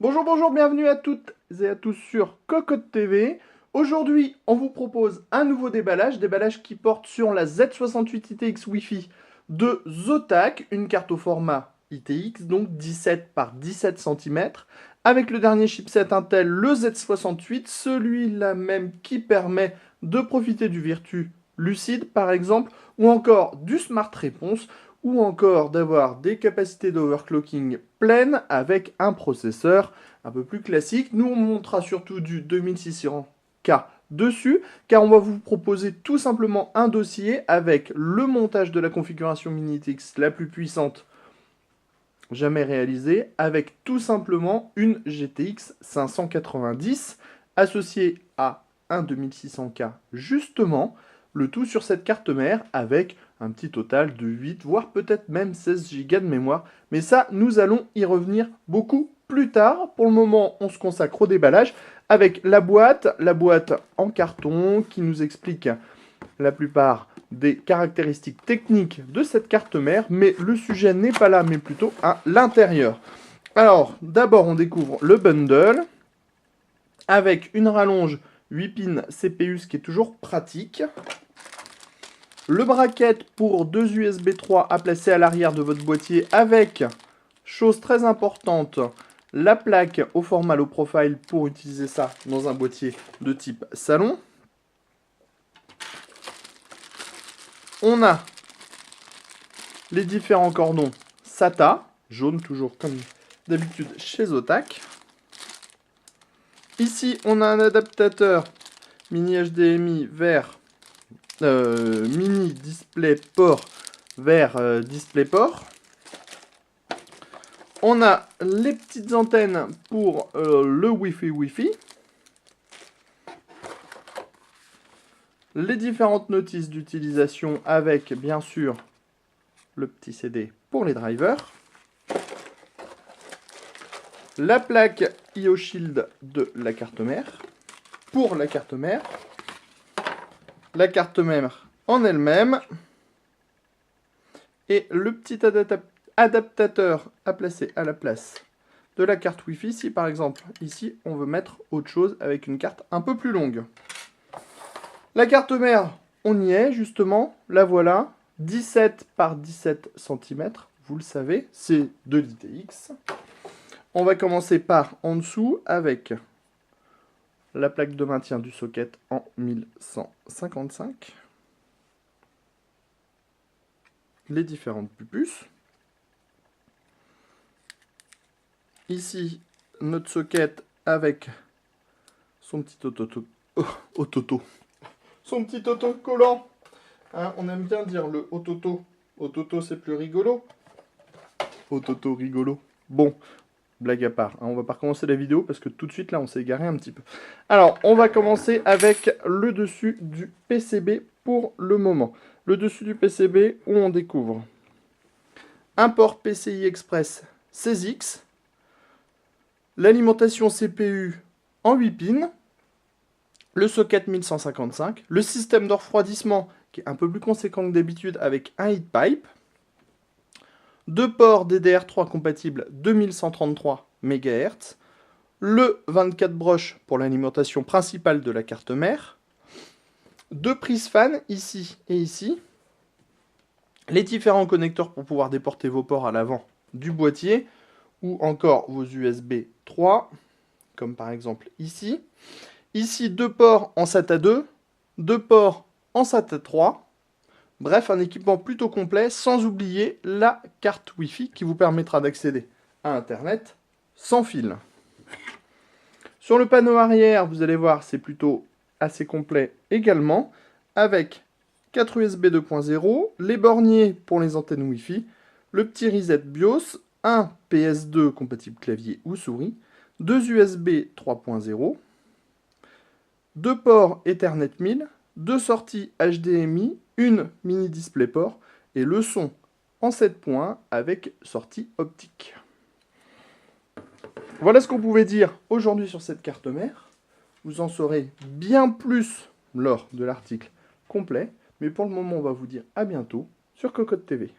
Bonjour, bonjour, bienvenue à toutes et à tous sur Cocotte TV. Aujourd'hui, on vous propose un nouveau déballage qui porte sur la Z68 ITX Wi-Fi de Zotac, une carte au format ITX, donc 17 par 17 cm, avec le dernier chipset Intel, le Z68, celui-là même qui permet de profiter du Virtu Lucide par exemple, ou encore du Smart Response, ou encore d'avoir des capacités d'overclocking pleines avec un processeur un peu plus classique. Nous, on montrera surtout du 2600K dessus, car on va vous proposer tout simplement un dossier avec le montage de la configuration Mini-ITX la plus puissante jamais réalisée, avec tout simplement une GTX 590 associée à un 2600K justement, le tout sur cette carte mère avec un petit total de 8, voire peut-être même 16 Go de mémoire. Mais ça, nous allons y revenir beaucoup plus tard. Pour le moment, on se consacre au déballage avec la boîte en carton qui nous explique la plupart des caractéristiques techniques de cette carte mère, mais le sujet n'est pas là, mais plutôt à l'intérieur. Alors, d'abord, on découvre le bundle avec une rallonge 8 pins CPU, ce qui est toujours pratique. Le bracket pour deux USB 3 à placer à l'arrière de votre boîtier avec, chose très importante, la plaque au format low profile pour utiliser ça dans un boîtier de type salon. On a les différents cordons SATA, jaune toujours comme d'habitude chez Zotac. Ici, on a un adaptateur mini HDMI vers mini DisplayPort vers DisplayPort. On a les petites antennes pour le Wi-Fi. Les différentes notices d'utilisation avec, bien sûr, le petit CD pour les drivers. La plaque IO Shield de la carte mère. Pour la carte mère. La carte mère en elle-même. Et le petit adaptateur à placer à la place de la carte Wi-Fi. Si par exemple, ici, on veut mettre autre chose avec une carte un peu plus longue. La carte mère, on y est justement. La voilà. 17 par 17 cm. Vous le savez, c'est de l'ITX. On va commencer par en dessous avec la plaque de maintien du socket en 1155. Les différentes puces. Ici, notre socket avec son petit son petit autocollant. Hein, on aime bien dire le autoto. Autoto, c'est plus rigolo. Autoto rigolo. Bon, blague à part. Hein, on va pas recommencer la vidéo parce que tout de suite, là, on s'est égaré un petit peu. Alors, on va commencer avec le dessus du PCB pour le moment. Le dessus du PCB où on découvre un port PCI Express 16X, l'alimentation CPU en 8 pins, le socket 1155, le système de refroidissement qui est un peu plus conséquent que d'habitude avec un heat pipe, deux ports DDR3 compatibles 2133 MHz, le 24 broches pour l'alimentation principale de la carte mère, deux prises fan ici et ici, les différents connecteurs pour pouvoir déporter vos ports à l'avant du boîtier, ou encore vos USB 3, comme par exemple ici. Ici, deux ports en SATA 2, deux ports en SATA 3. Bref, un équipement plutôt complet, sans oublier la carte Wi-Fi qui vous permettra d'accéder à Internet sans fil. Sur le panneau arrière, vous allez voir, c'est plutôt assez complet également, avec 4 USB 2.0, les borniers pour les antennes Wi-Fi, le petit reset BIOS, un PS2 compatible clavier ou souris, deux USB 3.0, deux ports Ethernet 1000, deux sorties HDMI, une mini DisplayPort et le son en 7 points avec sortie optique. Voilà ce qu'on pouvait dire aujourd'hui sur cette carte mère. Vous en saurez bien plus lors de l'article complet. Mais pour le moment, on va vous dire à bientôt sur Cocotte TV.